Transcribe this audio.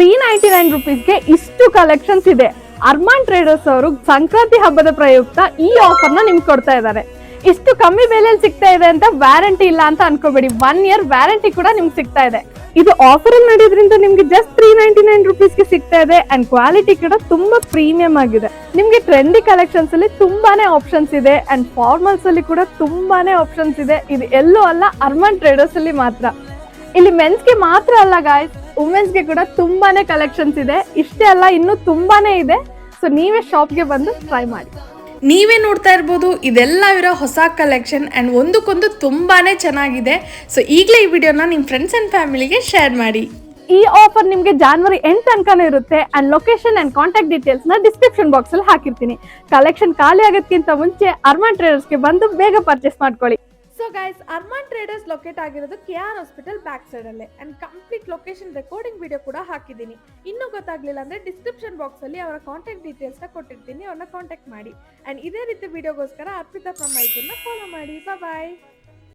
₹399 ಇಷ್ಟು ಕಲೆಕ್ಷನ್ಸ್ ಇದೆ. ಅರ್ಮಾನ್ ಟ್ರೇಡರ್ಸ್ ಅವರು ಸಂಕ್ರಾಂತಿ ಹಬ್ಬದ ಪ್ರಯುಕ್ತ ಈ ಆಫರ್ ನ ನಿಮ್ಗೆ ಕೊಡ್ತಾ ಇದ್ದಾರೆ. ಇಷ್ಟು ಕಮ್ಮಿ ಬೆಲೆಯಲ್ಲಿ ಸಿಗ್ತಾ ಇದೆ ಅಂತ ವ್ಯಾರಂಟಿ ಇಲ್ಲ ಅಂತ ಅನ್ಕೋಬೇಡಿ, 1 ಇಯರ್ ವ್ಯಾರಂಟಿ ಕೂಡ ನಿಮ್ಗೆ ಸಿಗ್ತಾ ಇದೆ. ಇದು ಆಫರ್ ಅಲ್ಲಿ ನಡೆಯೋದ್ರಿಂದ ನಿಮ್ಗೆ ಜಸ್ಟ್ ₹399 ಸಿಗ್ತಾ ಇದೆ. ಅಂಡ್ ಕ್ವಾಲಿಟಿ ಕೂಡ ತುಂಬಾ ಪ್ರೀಮಿಯಂ ಆಗಿದೆ. ನಿಮ್ಗೆ ಟ್ರೆಂಡಿ ಕಲೆಕ್ಷನ್ಸ್ ಅಲ್ಲಿ ತುಂಬಾನೇ ಆಪ್ಷನ್ಸ್ ಇದೆ. ಅಂಡ್ ಫಾರ್ಮಲ್ಸ್ ಅಲ್ಲಿ ಕೂಡ ತುಂಬಾನೇ ಆಪ್ಷನ್ಸ್ ಇದೆ. ಇದು ಎಲ್ಲೂ ಅಲ್ಲ, ಅರ್ಮಾನ್ ಟ್ರೇಡರ್ಸ್ ಅಲ್ಲಿ ಮಾತ್ರ. ಇಲ್ಲಿ ಮೆನ್ಸ್ ಗೆ ಮಾತ್ರ ಅಲ್ಲ ಗಾಯ್ಸ್, ವುಮೆನ್ಸ್ ಗೆ ಕೂಡ ತುಂಬಾನೇ ಕಲೆಕ್ಷನ್ಸ್ ಇದೆ. ಇಷ್ಟೇ ಅಲ್ಲ, ಇನ್ನೂ ತುಂಬಾನೇ ಇದೆ. ಸೊ ನೀವೇ ಶಾಪ್ಗೆ ಬಂದು ಟ್ರೈ ಮಾಡಿ. ನೀವೇ ನೋಡ್ತಾ ಇರ್ಬೋದು, ಇದೆಲ್ಲ ಇರೋ ಹೊಸ ಕಲೆಕ್ಷನ್ ಆ್ಯಂಡ್ ಒಂದಕ್ಕೊಂದು ತುಂಬಾನೇ ಚೆನ್ನಾಗಿದೆ. ಸೊ ಈಗಲೇ ಈ ವಿಡಿಯೋನ ನಿಮ್ಮ ಫ್ರೆಂಡ್ಸ್ ಆ್ಯಂಡ್ ಫ್ಯಾಮಿಲಿಗೆ ಶೇರ್ ಮಾಡಿ. ಈ ಆಫರ್ ನಿಮಗೆ January 8 ತನಕನೂ ಇರುತ್ತೆ. And location and contact details ನ ಡಿಸ್ಕ್ರಿಪ್ಷನ್ ಬಾಕ್ಸ್ ಅಲ್ಲಿ ಹಾಕಿರ್ತೀನಿ. ಕಲೆಕ್ಷನ್ ಖಾಲಿ ಆಗೋದಕ್ಕಿಂತ ಮುಂಚೆ ಅರ್ಮಾನ್ ಟ್ರೇಡರ್ಸ್ಗೆ ಬಂದು ಬೇಗ ಪರ್ಚೇಸ್ ಮಾಡ್ಕೊಳ್ಳಿ. So guys, Arman traders locate ಆಗಿರೋದು KR ಹಾಸ್ಪಿಟಲ್ ಬ್ಯಾಕ್ ಸೈಡ್ ಅಲ್ಲೇ. And complete location recording video ಕೂಡ ಹಾಕಿದ್ದೀನಿ. ಇನ್ನೂ ಗೊತ್ತಾಗ್ಲಿಲ್ಲ ಅಂದ್ರೆ ಡಿಸ್ಕ್ರಿಪ್ಷನ್ ಬಾಕ್ಸ್ ಅಲ್ಲಿ ಅವರ ಕಾಂಟ್ಯಾಕ್ಟ್ ಡೀಟೇಲ್ಸ್ ನ ಕೊಟ್ಟಿರ್ತೀನಿ, ಅವ್ರನ್ನ ಕಾಂಟ್ಯಾಕ್ಟ್ ಮಾಡಿ. ಅಂಡ್ ಇದೇ ರೀತಿ ವಿಡಿಯೋಗೋಸ್ಕರ ಅರ್ಪಿತಾ ಫ್ರಮ್ ಮೈಸೂರ್ನ ಫಾಲೋ ಮಾಡಿ. ಬಾಯ್.